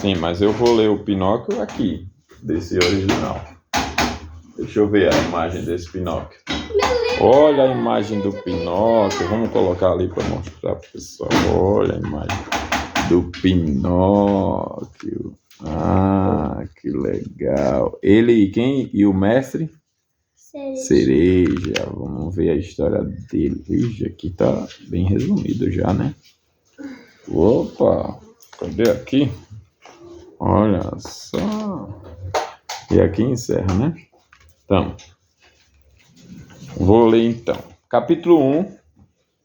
Sim, mas eu vou ler o Pinóquio aqui, desse original. Deixa eu ver a imagem desse Pinóquio. Olha a imagem do Pinóquio. Vamos colocar ali para mostrar para o pessoal. Olha a imagem do Pinóquio. Ah, que legal. Ele e quem? E o mestre? Cereja. Vamos ver a história dele. Ixi, aqui tá bem resumido já, né? Opa, cadê aqui? Olha só. E aqui encerra, né? Então, vou ler então. Capítulo 1.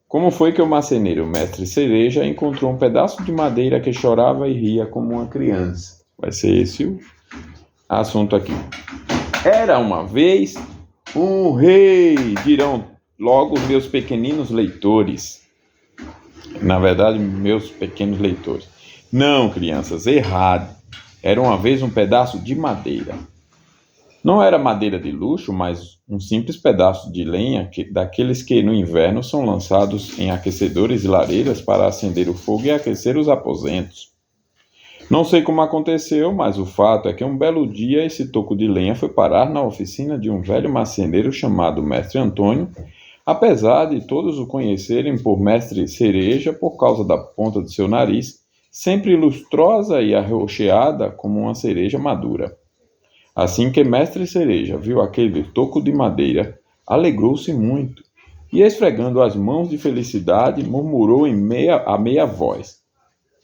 Como foi que o marceneiro, o mestre Cereja, encontrou um pedaço de madeira que chorava e ria como uma criança? Vai ser esse o assunto aqui. Era uma vez um rei, dirão logo meus pequeninos leitores. Na verdade, meus pequenos leitores. Não, crianças, errado. Era uma vez um pedaço de madeira. Não era madeira de luxo, mas um simples pedaço de lenha daqueles que no inverno são lançados em aquecedores e lareiras para acender o fogo e aquecer os aposentos. Não sei como aconteceu, mas o fato é que um belo dia esse toco de lenha foi parar na oficina de um velho marceneiro chamado Mestre Antônio, apesar de todos o conhecerem por Mestre Cereja por causa da ponta de seu nariz, sempre lustrosa e arroxeada como uma cereja madura. Assim que Mestre Cereja viu aquele toco de madeira, alegrou-se muito e, esfregando as mãos de felicidade, murmurou a meia voz: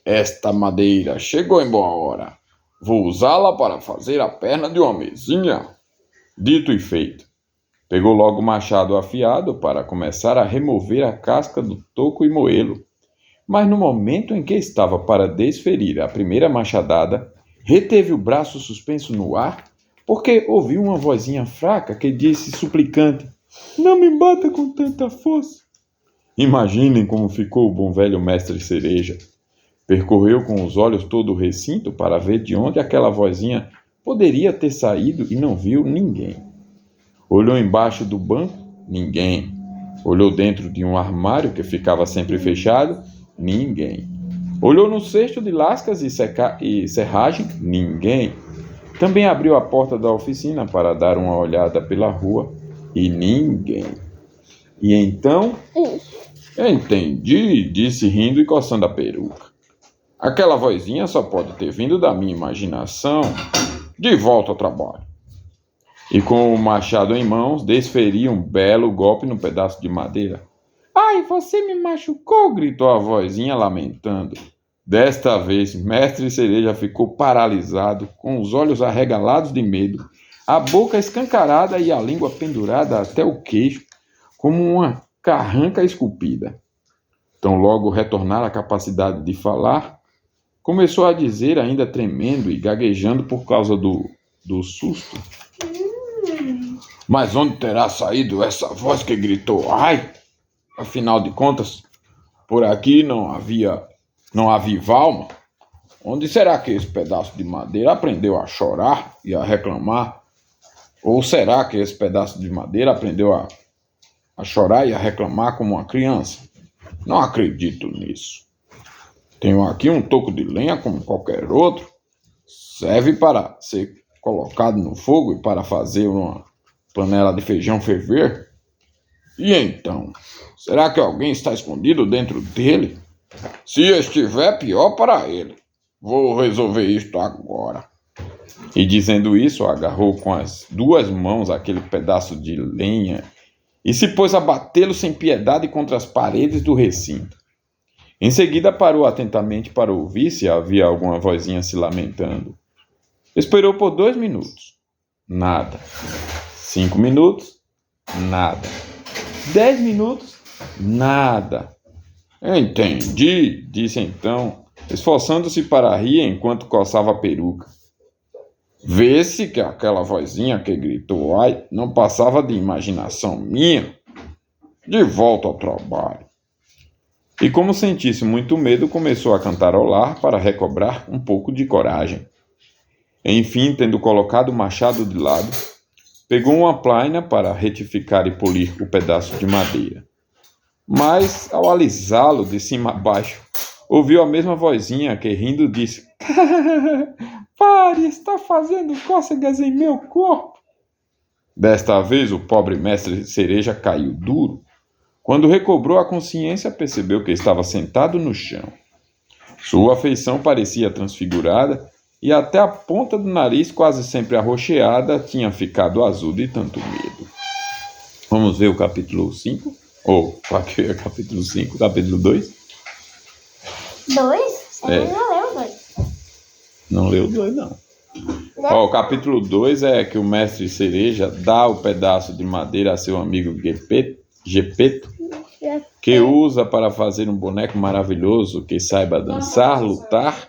Esta madeira chegou em boa hora. Vou usá-la para fazer a perna de uma mesinha. Dito e feito. Pegou logo o machado afiado para começar a remover a casca do toco e moê-lo. Mas no momento em que estava para desferir a primeira machadada, reteve o braço suspenso no ar, porque ouviu uma vozinha fraca que disse suplicante: Não me bata com tanta força. Imaginem como ficou o bom velho mestre Cereja. Percorreu com os olhos todo o recinto para ver de onde aquela vozinha poderia ter saído e não viu ninguém. Olhou embaixo do banco, ninguém. Olhou dentro de um armário que ficava sempre fechado, ninguém. Olhou no cesto de lascas e serragem, ninguém. Também abriu a porta da oficina para dar uma olhada pela rua e ninguém. E então, entendi, disse rindo e coçando a peruca. Aquela vozinha só pode ter vindo da minha imaginação. De volta ao trabalho. E com o machado em mãos, desferia um belo golpe no pedaço de madeira. Ai, você me machucou, gritou a vozinha lamentando. Desta vez, Mestre Cereja ficou paralisado, com os olhos arregalados de medo, a boca escancarada e a língua pendurada até o queixo, como uma carranca esculpida. Tão logo retornar à capacidade de falar, começou a dizer, ainda tremendo e gaguejando por causa do susto. Mas onde terá saído essa voz que gritou ai? Afinal de contas, por aqui não havia valma. Onde será que esse pedaço de madeira aprendeu a chorar e a reclamar? Ou será que esse pedaço de madeira aprendeu a chorar e a reclamar como uma criança? Não acredito nisso. Tenho aqui um toco de lenha como qualquer outro. Serve para ser colocado no fogo e para fazer uma panela de feijão ferver? E então, será que alguém está escondido dentro dele? Se estiver, pior para ele. Vou resolver isto agora. E dizendo isso, agarrou com as duas mãos aquele pedaço de lenha e se pôs a batê-lo sem piedade contra as paredes do recinto. Em seguida parou atentamente para ouvir se havia alguma vozinha se lamentando. Esperou por 2 minutos. Nada. 5 minutos. Nada. 10 minutos. Nada. Entendi, disse então, esforçando-se para rir enquanto coçava a peruca. Vê-se que aquela vozinha que gritou ai não passava de imaginação minha. De volta ao trabalho. E como sentisse muito medo, começou a cantarolar para recobrar um pouco de coragem. Enfim, tendo colocado o machado de lado, pegou uma plaina para retificar e polir o pedaço de madeira. Mas, ao alisá-lo de cima a baixo, ouviu a mesma vozinha que rindo disse Pare, está fazendo cócegas em meu corpo. Desta vez o pobre mestre Cereja caiu duro. Quando recobrou a consciência, percebeu que estava sentado no chão. Sua feição parecia transfigurada e até a ponta do nariz, quase sempre arroxeada, tinha ficado azul de tanto medo. Vamos ver o capítulo 5? Ou, capítulo 5, capítulo 2? 2? Você não leu 2. Não leu 2, não. O capítulo 2 é que o mestre Cereja dá o pedaço de madeira a seu amigo Gepeto, que usa para fazer um boneco maravilhoso que saiba dançar, lutar,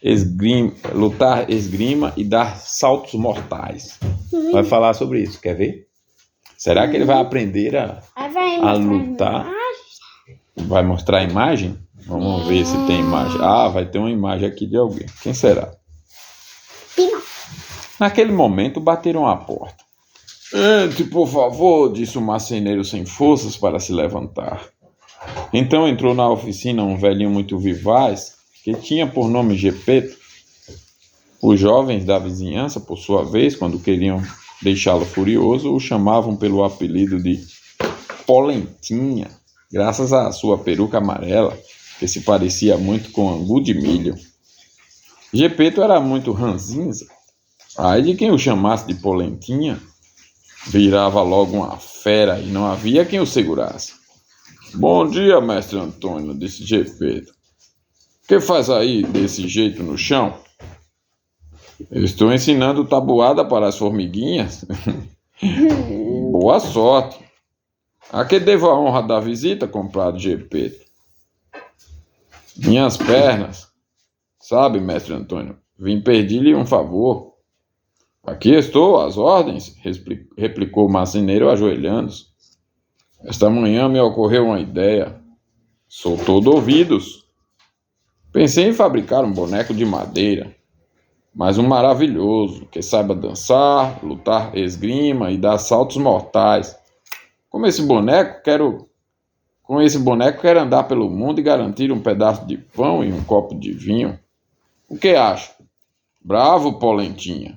esgrima e dar saltos mortais. Vai falar sobre isso, quer ver? Será que ele vai aprender a lutar? Vai mostrar a imagem? Vamos ver se tem imagem. Vai ter uma imagem aqui de alguém. Quem será? Naquele momento bateram à porta. Entre, por favor, disse o marceneiro sem forças para se levantar. Então entrou na oficina um velhinho muito vivaz, que tinha por nome Gepeto. Os jovens da vizinhança, por sua vez, quando queriam deixá-lo furioso, o chamavam pelo apelido de Polentinha, graças à sua peruca amarela, que se parecia muito com angu de milho. Gepeto era muito ranzinza. Ai de quem o chamasse de Polentinha, virava logo uma fera e não havia quem o segurasse. Bom dia, mestre Antônio, disse Gepeto. Que faz aí desse jeito no chão? Estou ensinando tabuada para as formiguinhas. Boa sorte. A que devo a honra da visita, compadre Gepeto? Minhas pernas. Sabe, mestre Antônio, vim pedir-lhe um favor. Aqui estou, às ordens, replicou o marceneiro ajoelhando-se. Esta manhã me ocorreu uma ideia. Sou todo ouvidos. Pensei em fabricar um boneco de madeira, mas um maravilhoso, que saiba dançar, lutar esgrima e dar saltos mortais. Com esse boneco quero andar pelo mundo e garantir um pedaço de pão e um copo de vinho. O que acha? Bravo, Polentinha!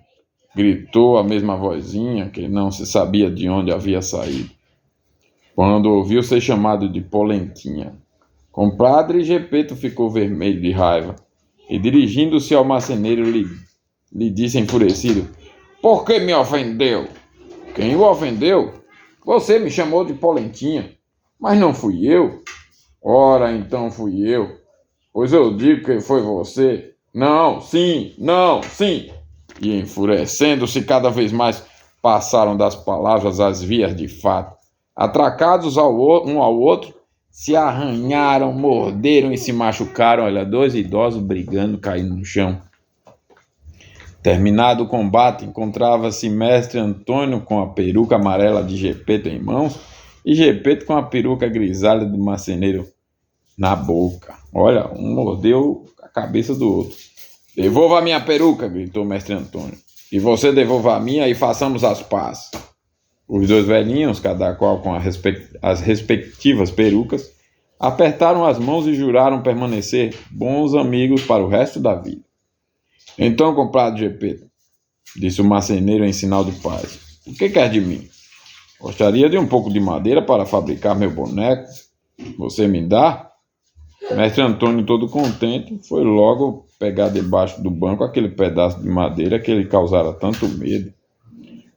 Gritou a mesma vozinha, que não se sabia de onde havia saído. Quando ouviu ser chamado de Polentinha, compadre Gepeto ficou vermelho de raiva e, dirigindo-se ao marceneiro, lhe disse enfurecido: Por que me ofendeu? Quem o ofendeu? Você me chamou de Polentinha, mas não fui eu. Ora, então fui eu. Pois eu digo que foi você. Não, sim, não, sim. E enfurecendo-se cada vez mais, passaram das palavras às vias de fato. Atracados um ao outro, se arranharam, morderam e se machucaram. Olha, 2 idosos brigando, caindo no chão. Terminado o combate, encontrava-se mestre Antônio com a peruca amarela de Gepeto em mãos e Gepeto com a peruca grisalha do marceneiro na boca. Olha, um mordeu a cabeça do outro. Devolva a minha peruca, gritou o mestre Antônio. E você devolva a minha e façamos as pazes. Os dois velhinhos, cada qual com as respectivas perucas, apertaram as mãos e juraram permanecer bons amigos para o resto da vida. Então, compadre Gepeto, disse o marceneiro em sinal de paz, o que quer de mim? Gostaria de um pouco de madeira para fabricar meu boneco. Você me dá? Mestre Antônio, todo contente, foi logo pegar debaixo do banco aquele pedaço de madeira que lhe causara tanto medo.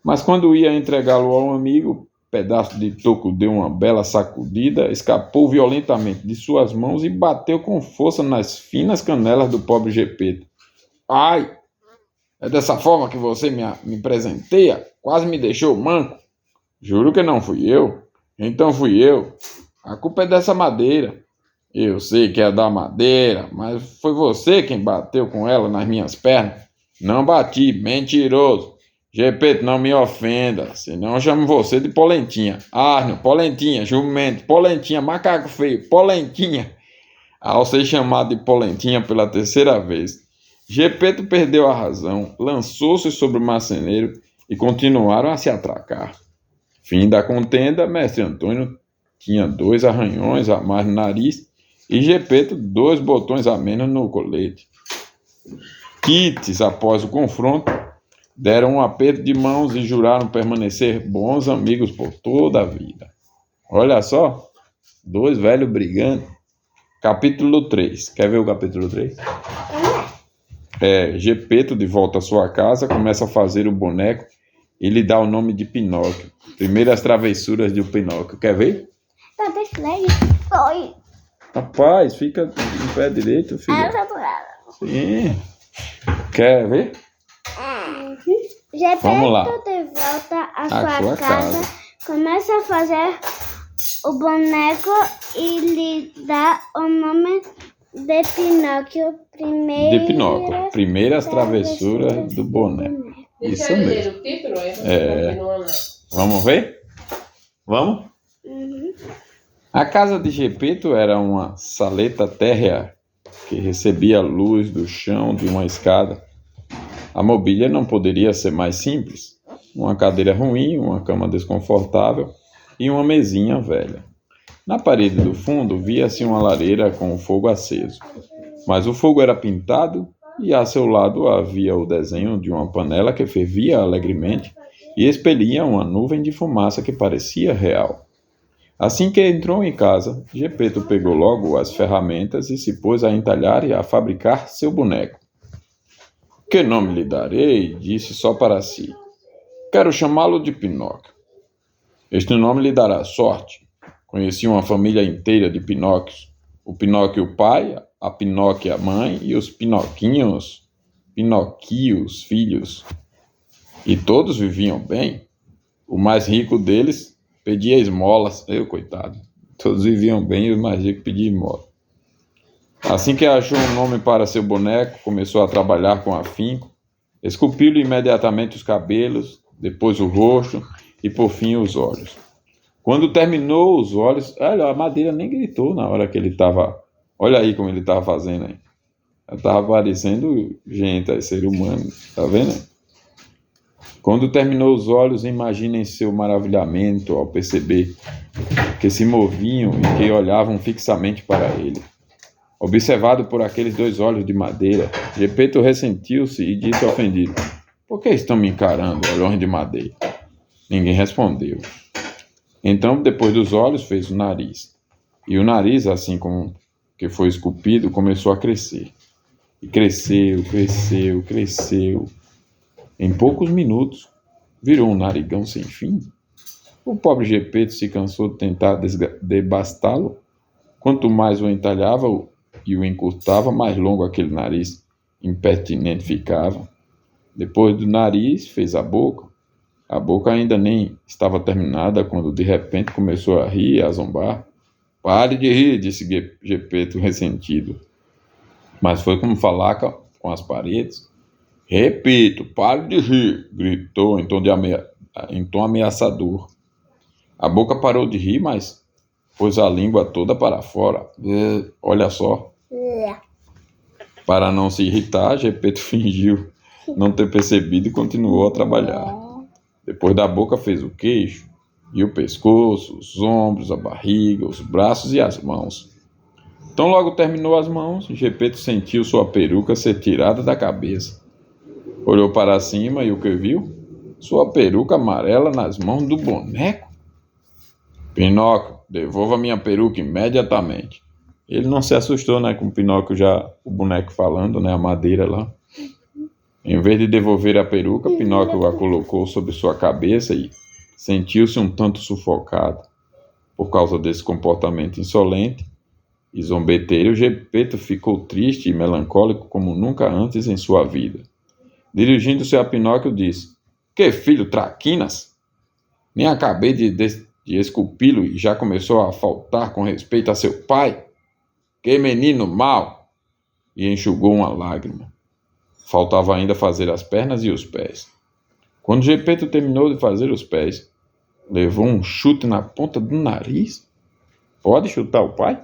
Mas quando ia entregá-lo ao amigo, o pedaço de toco deu uma bela sacudida, escapou violentamente de suas mãos e bateu com força nas finas canelas do pobre Gepeto. Ai! É dessa forma que você me presenteia? Quase me deixou manco. Juro que não fui eu. Então fui eu. A culpa é dessa madeira. Eu sei que é da madeira, mas foi você quem bateu com ela nas minhas pernas. Não bati, mentiroso. Gepeto, não me ofenda, senão eu chamo você de Polentinha. Arno, Polentinha, jumento, Polentinha, macaco feio, Polentinha. Ao ser chamado de Polentinha pela terceira vez, Gepeto perdeu a razão, lançou-se sobre o marceneiro e continuaram a se atracar. Fim da contenda, mestre Antônio tinha 2 arranhões a mais no nariz e Gepeto 2 botões a menos no colete. Kitties, após o confronto, deram um aperto de mãos e juraram permanecer bons amigos por toda a vida. Olha só, dois velhos brigando. Capítulo 3. Quer ver o capítulo 3? Gepeto, de volta à sua casa, começa a fazer o boneco e lhe dá o nome de Pinóquio. Primeiras travessuras de Pinóquio. Quer ver? Tá, deixa eu Oi. Rapaz, fica em pé direito, filho. Sim. Quer ver? Vamos lá. Gepeto, de volta à sua casa, começa a fazer o boneco e lhe dá o nome de Pinóquio. Primeiras travessuras do boneco. Isso mesmo. Vamos ver? Vamos? A casa de Gepeto era uma saleta térrea que recebia luz do chão de uma escada. A mobília não poderia ser mais simples. Uma cadeira ruim, uma cama desconfortável e uma mesinha velha. Na parede do fundo via-se uma lareira com o fogo aceso. Mas o fogo era pintado e a seu lado havia o desenho de uma panela que fervia alegremente e expelia uma nuvem de fumaça que parecia real. Assim que entrou em casa, Gepeto pegou logo as ferramentas e se pôs a entalhar e a fabricar seu boneco. Que nome lhe darei? Disse só para si. Quero chamá-lo de Pinóquio. Este nome lhe dará sorte. Conheci uma família inteira de Pinóquios. O Pinóquio pai, a Pinóquia mãe e os Pinóquios filhos. E todos viviam bem. O mais rico deles pedia esmolas. Coitado. Todos viviam bem e o mais rico pedia esmola. Assim que achou um nome para seu boneco, começou a trabalhar com afinco. Esculpiu-lhe imediatamente os cabelos, depois o rosto e por fim os olhos. Quando terminou os olhos, olha, a madeira nem gritou na hora que ele estava. Olha aí como ele estava fazendo aí. Ela estava parecendo gente, ser humano, tá vendo? Quando terminou os olhos, imaginem seu maravilhamento ao perceber que se moviam e que olhavam fixamente para ele. Observado por aqueles dois olhos de madeira, Gepeto ressentiu-se e disse ofendido: Por que estão me encarando, olhões de madeira? Ninguém respondeu. Então, depois dos olhos, fez o nariz. E o nariz, assim como que foi esculpido, começou a crescer. E cresceu. Em poucos minutos, virou um narigão sem fim. O pobre Gepeto se cansou de tentar debastá-lo. Quanto mais o entalhava e o encurtava, mais longo aquele nariz impertinente ficava. Depois do nariz, fez a boca. A boca ainda nem estava terminada quando de repente começou a rir e a zombar. Pare de rir, disse Gepeto ressentido. Mas foi como falar com as paredes. Repito, pare de rir, gritou em tom ameaçador. A boca parou de rir, mas pôs a língua toda para fora. Olha só. Para não se irritar, Gepeto fingiu não ter percebido e continuou a trabalhar. Depois da boca fez o queixo, e o pescoço, os ombros, a barriga, os braços e as mãos. Tão logo terminou as mãos, Gepeto sentiu sua peruca ser tirada da cabeça. Olhou para cima e o que viu? Sua peruca amarela nas mãos do boneco. Pinóquio, devolva minha peruca imediatamente. Ele não se assustou, né, com o Pinóquio já, o boneco falando, né, a madeira lá. Em vez de devolver a peruca, Pinóquio a colocou sobre sua cabeça e sentiu-se um tanto sufocado. Por causa desse comportamento insolente e zombeteiro, Gepeto ficou triste e melancólico como nunca antes em sua vida. Dirigindo-se a Pinóquio, disse: Que filho traquinas! Nem acabei de esculpi-lo e já começou a faltar com respeito a seu pai? Que menino mau! E enxugou uma lágrima. Faltava ainda fazer as pernas e os pés. Quando Gepeto terminou de fazer os pés, levou um chute na ponta do nariz. Pode chutar o pai?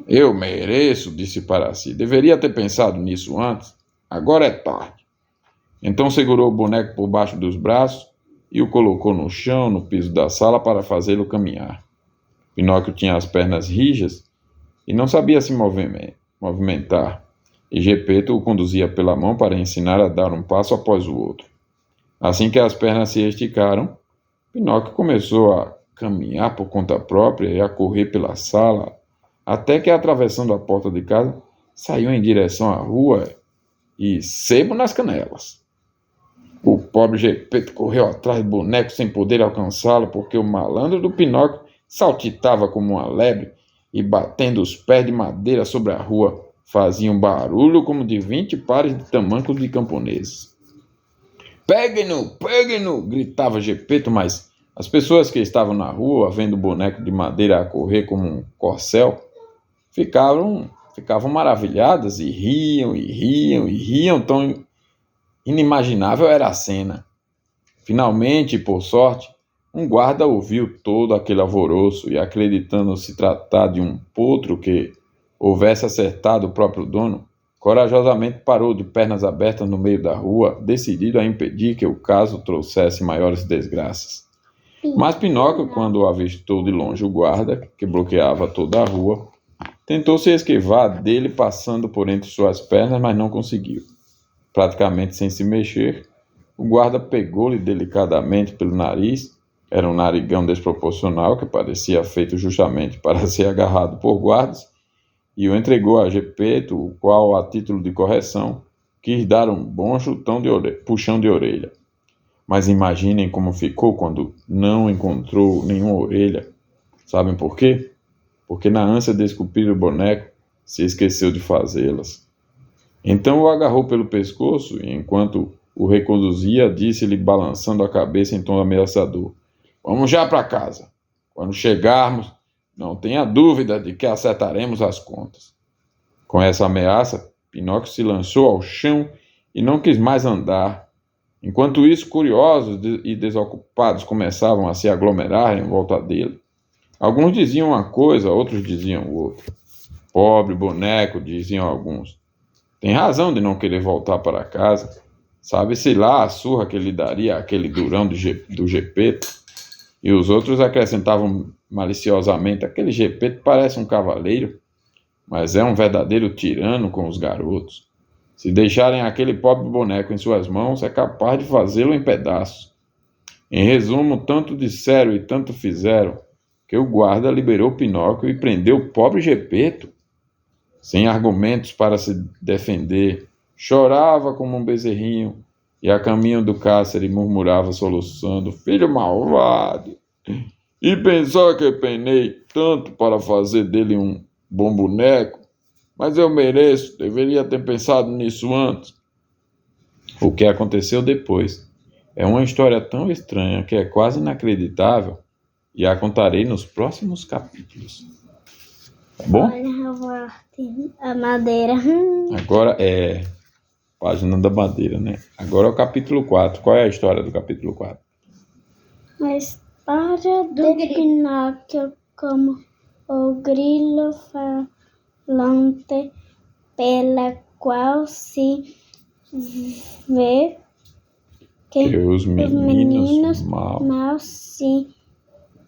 Eu mereço, disse para si. Deveria ter pensado nisso antes. Agora é tarde. Então segurou o boneco por baixo dos braços e o colocou no chão, no piso da sala, para fazê-lo caminhar. Pinóquio tinha as pernas rijas e não sabia se movimentar. e Gepeto o conduzia pela mão para ensinar a dar um passo após o outro. Assim que as pernas se esticaram, Pinóquio começou a caminhar por conta própria e a correr pela sala, até que, atravessando a porta de casa, saiu em direção à rua e sebo nas canelas. O pobre Gepeto correu atrás do boneco sem poder alcançá-lo, porque o malandro do Pinóquio saltitava como uma lebre e, batendo os pés de madeira sobre a rua, fazia um barulho como de 20 pares de tamancos de camponeses. Peguem-no, peguem-no! Gritava Gepeto, mas as pessoas que estavam na rua, vendo o boneco de madeira a correr como um corcel, ficavam maravilhadas e riam, tão inimaginável era a cena. Finalmente, por sorte, um guarda ouviu todo aquele alvoroço e, acreditando se tratar de um potro que houvesse acertado o próprio dono, corajosamente parou de pernas abertas no meio da rua, decidido a impedir que o caso trouxesse maiores desgraças. Mas Pinóquio, quando avistou de longe o guarda, que bloqueava toda a rua, tentou se esquivar dele passando por entre suas pernas, mas não conseguiu. Praticamente sem se mexer, o guarda pegou-lhe delicadamente pelo nariz, era um narigão desproporcional que parecia feito justamente para ser agarrado por guardas, e o entregou a Gepeto, o qual, a título de correção, quis dar um bom puxão de orelha. Mas imaginem como ficou quando não encontrou nenhuma orelha. Sabem por quê? Porque na ânsia de esculpir o boneco, se esqueceu de fazê-las. Então o agarrou pelo pescoço e, enquanto o reconduzia, disse-lhe, balançando a cabeça em tom ameaçador: Vamos já para casa. Quando chegarmos, não tenha dúvida de que acertaremos as contas. Com essa ameaça, Pinóquio se lançou ao chão e não quis mais andar. Enquanto isso, curiosos e desocupados começavam a se aglomerar em volta dele. Alguns diziam uma coisa, outros diziam outra. Pobre boneco, diziam alguns. Tem razão de não querer voltar para casa. Sabe-se lá a surra que lhe daria aquele durão do Gepeto. E os outros acrescentavam maliciosamente: aquele Gepeto parece um cavaleiro, mas é um verdadeiro tirano com os garotos. Se deixarem aquele pobre boneco em suas mãos, é capaz de fazê-lo em pedaços. Em resumo, tanto disseram e tanto fizeram, que o guarda liberou Pinóquio e prendeu o pobre Gepeto. Sem argumentos para se defender, chorava como um bezerrinho, e a caminho do cárcere murmurava soluçando: Filho malvado! E pensar que penei tanto para fazer dele um bom boneco? Mas eu mereço, deveria ter pensado nisso antes. O que aconteceu depois é uma história tão estranha que é quase inacreditável, e a contarei nos próximos capítulos. Tá bom? A madeira. Agora é página da madeira, né? Agora é o capítulo 4. Qual é a história do capítulo 4? A história de Pinóquio como o grilo falante, pela qual se vê que os meninos mal se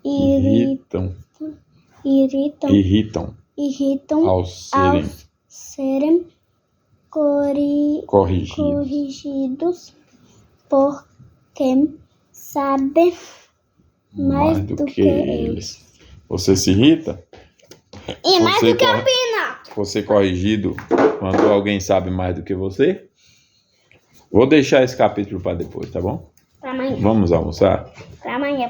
irritam ao serem corrigidos, porque sabe mais do que eles. Você se irrita? E mais do que o Pinóquio. Você corrigido quando alguém sabe mais do que você? Vou deixar esse capítulo para depois, tá bom? Para amanhã. Vamos almoçar? Para amanhã,